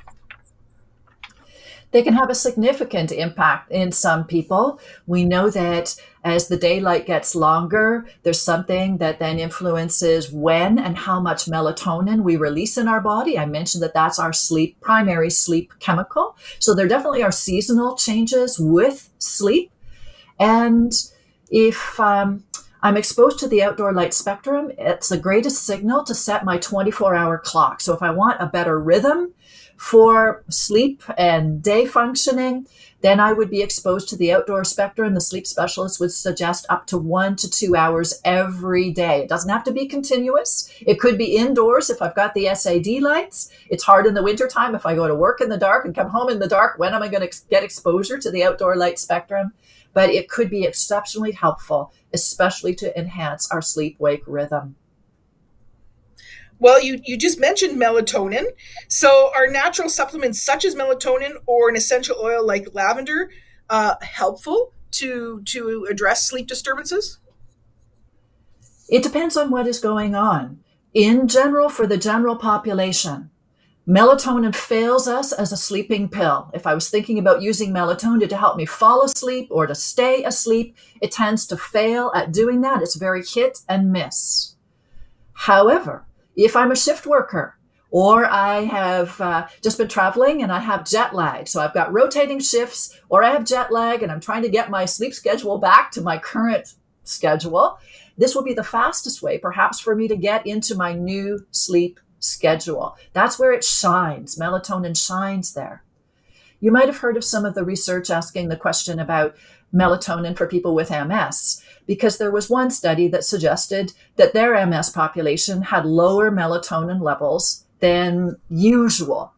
They can have a significant impact in some people. We know that as the daylight gets longer, there's something that then influences when and how much melatonin we release in our body. I mentioned that that's our primary sleep chemical. So there definitely are seasonal changes with sleep. And if I'm exposed to the outdoor light spectrum, it's the greatest signal to set my 24-hour clock. So if I want a better rhythm for sleep and day functioning, then I would be exposed to the outdoor spectrum. The sleep specialist would suggest up to 1 to 2 hours every day. It doesn't have to be continuous. It could be indoors if I've got the SAD lights. It's hard in the wintertime if I go to work in the dark and come home in the dark. When am I going to get exposure to the outdoor light spectrum? But it could be exceptionally helpful, especially to enhance our sleep-wake rhythm. Well, you just mentioned melatonin. So are natural supplements such as melatonin or an essential oil like lavender helpful to address sleep disturbances? It depends on what is going on. In general, for the general population, melatonin fails us as a sleeping pill. If I was thinking about using melatonin to help me fall asleep or to stay asleep, it tends to fail at doing that. It's very hit and miss. However, if I'm a shift worker or I have just been traveling and I have jet lag, so I've got rotating shifts or I have jet lag and I'm trying to get my sleep schedule back to my current schedule. This will be the fastest way, perhaps, for me to get into my new sleep schedule. That's where it shines. Melatonin shines there. You might have heard of some of the research asking the question about melatonin for people with MS, because there was one study that suggested that their MS population had lower melatonin levels than usual.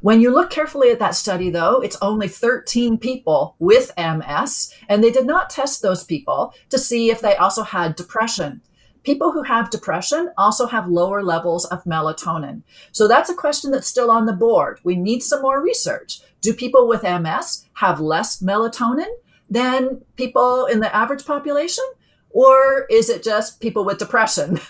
When you look carefully at that study, though, it's only 13 people with MS, and they did not test those people to see if they also had depression. People who have depression also have lower levels of melatonin. So that's a question that's still on the board. We need some more research. Do people with MS have less melatonin than people in the average population? Or is it just people with depression,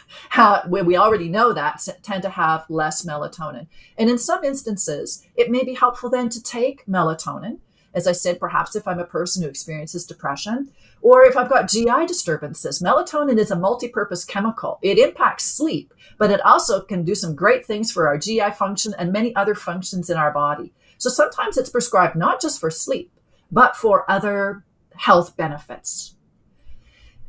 we already know that, tend to have less melatonin? And in some instances, it may be helpful then to take melatonin. As I said, perhaps if I'm a person who experiences depression, or if I've got GI disturbances. Melatonin is a multi-purpose chemical. It impacts sleep, but it also can do some great things for our GI function and many other functions in our body. So sometimes it's prescribed not just for sleep, but for other health benefits.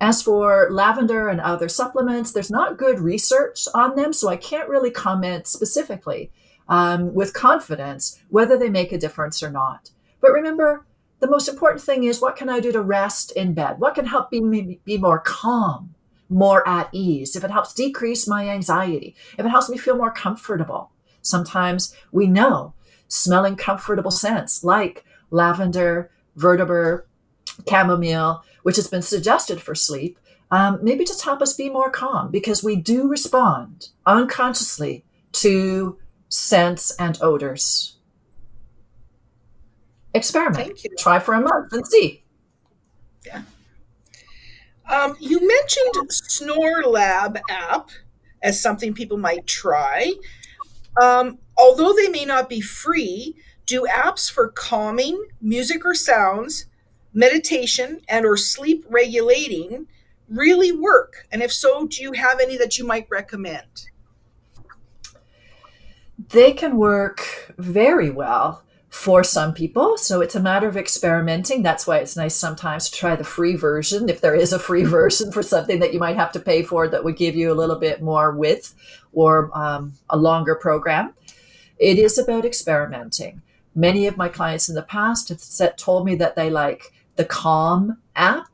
As for lavender and other supplements, there's not good research on them, so I can't really comment specifically with confidence whether they make a difference or not. But remember, the most important thing is, what can I do to rest in bed? What can help me be more calm, more at ease? If it helps decrease my anxiety, if it helps me feel more comfortable. Sometimes we know smelling comfortable scents like lavender, vetiver, chamomile, which has been suggested for sleep, maybe just help us be more calm, because we do respond unconsciously to scents and odors. Experiment. Thank you. Try for a month and see. Yeah. You mentioned Snore Lab app as something people might try. Although they may not be free, do apps for calming, music or sounds, meditation, and or sleep regulating really work? And if so, do you have any that you might recommend? They can work very well for some people. So it's a matter of experimenting. That's why it's nice sometimes to try the free version, if there is a free version for something that you might have to pay for that would give you a little bit more width or a longer program. It is about experimenting. Many of my clients in the past have told me that they like the Calm app,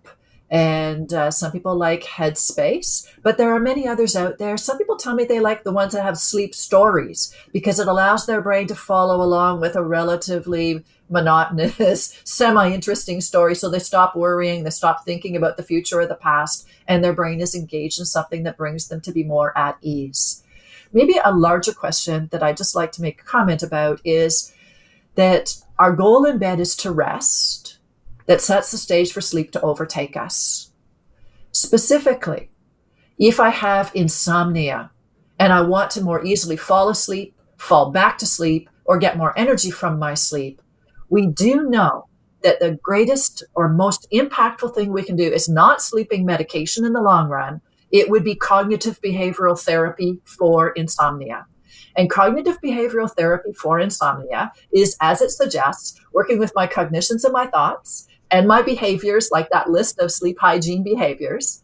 and some people like Headspace, but there are many others out there. Some people tell me they like the ones that have sleep stories because it allows their brain to follow along with a relatively monotonous, semi-interesting story. So they stop worrying, they stop thinking about the future or the past, and their brain is engaged in something that brings them to be more at ease. Maybe a larger question that I'd just like to make a comment about is that our goal in bed is to rest. That sets the stage for sleep to overtake us. Specifically, if I have insomnia and I want to more easily fall asleep, fall back to sleep, or get more energy from my sleep, we do know that the greatest or most impactful thing we can do is not sleeping medication in the long run. It would be cognitive behavioral therapy for insomnia. And cognitive behavioral therapy for insomnia is, as it suggests, working with my cognitions and my thoughts and my behaviors, like that list of sleep hygiene behaviors.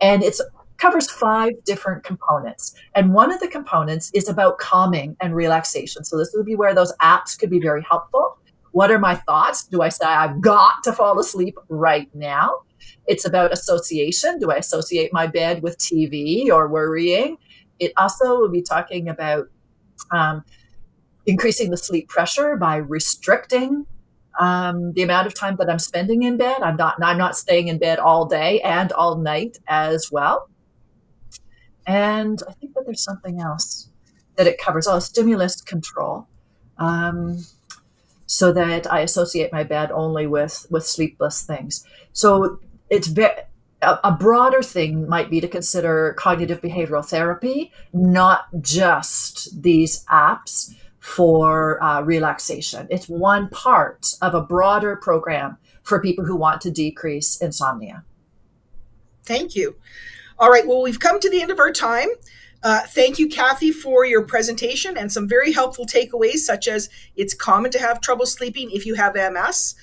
And it covers 5 different components. And one of the components is about calming and relaxation. So this would be where those apps could be very helpful. What are my thoughts? Do I say I've got to fall asleep right now? It's about association. Do I associate my bed with TV or worrying? It also will be talking about increasing the sleep pressure by restricting the amount of time that I'm spending in bed. I'm not staying in bed all day and all night as well. And I think that there's something else that it covers. Oh, stimulus control. So that I associate my bed only with sleepless things. So it's a broader thing might be to consider cognitive behavioral therapy, not just these apps for relaxation. It's one part of a broader program for people who want to decrease insomnia. Thank you. All right, well, we've come to the end of our time. Thank you, Kathy, for your presentation and some very helpful takeaways, such as it's common to have trouble sleeping if you have MS.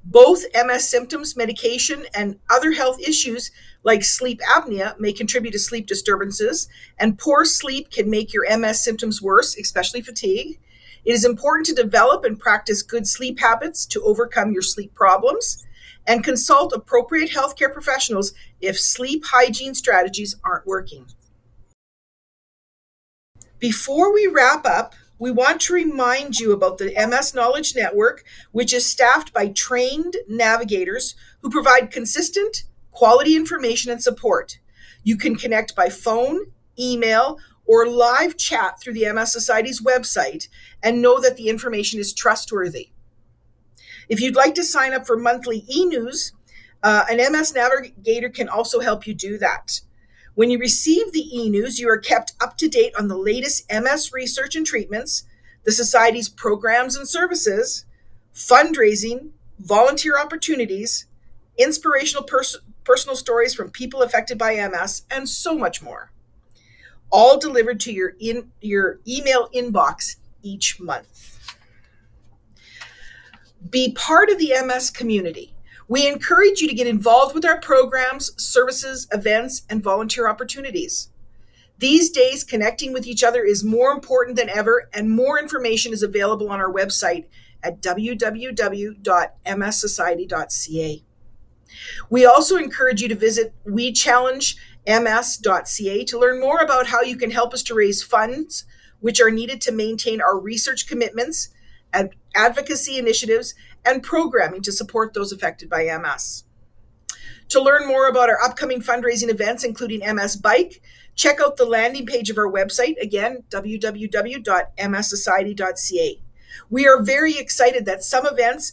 Both MS symptoms, medication, and other health issues like sleep apnea may contribute to sleep disturbances, and poor sleep can make your MS symptoms worse, especially fatigue. It is important to develop and practice good sleep habits to overcome your sleep problems, and consult appropriate healthcare professionals if sleep hygiene strategies aren't working. Before we wrap up, we want to remind you about the MS Knowledge Network, which is staffed by trained navigators who provide consistent, quality information and support. You can connect by phone, email, or live chat through the MS Society's website and know that the information is trustworthy. If you'd like to sign up for monthly e-news, an MS Navigator can also help you do that. When you receive the e-news, you are kept up to date on the latest MS research and treatments, the Society's programs and services, fundraising, volunteer opportunities, inspirational personal stories from people affected by MS, and so much more. All delivered to your email inbox each month. Be part of the MS community. We encourage you to get involved with our programs, services, events, and volunteer opportunities. These days, connecting with each other is more important than ever, and more information is available on our website at www.mssociety.ca. We also encourage you to visit wechallengems.ca to learn more about how you can help us to raise funds which are needed to maintain our research commitments, advocacy initiatives, and programming to support those affected by MS. To learn more about our upcoming fundraising events, including MS Bike, check out the landing page of our website, again, www.mssociety.ca. We are very excited that some events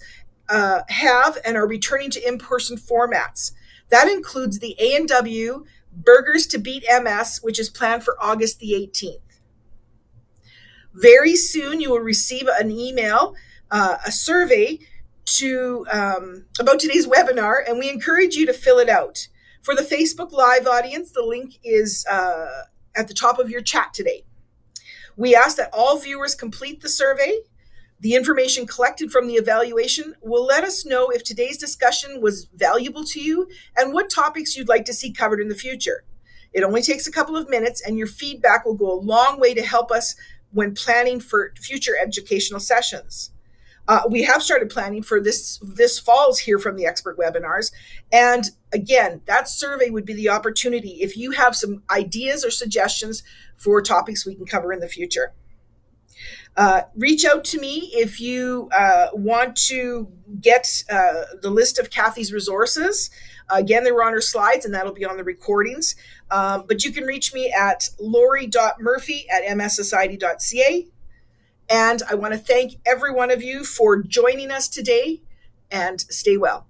have and are returning to in-person formats. That includes the A&W Burgers to Beat MS, which is planned for August the 18th. Very soon you will receive an email, a survey about today's webinar, and we encourage you to fill it out. For the Facebook Live audience, the link is at the top of your chat today. We ask that all viewers complete the survey. The information collected from the evaluation will let us know if today's discussion was valuable to you and what topics you'd like to see covered in the future. It only takes a couple of minutes, and your feedback will go a long way to help us when planning for future educational sessions. We have started planning for this fall's Hear from the Expert webinars. And again, that survey would be the opportunity if you have some ideas or suggestions for topics we can cover in the future. Reach out to me if you want to get the list of Kathy's resources. Again, they were on her slides, and that'll be on the recordings. But you can reach me at lori.murphy@mssociety.ca. And I want to thank every one of you for joining us today, and stay well.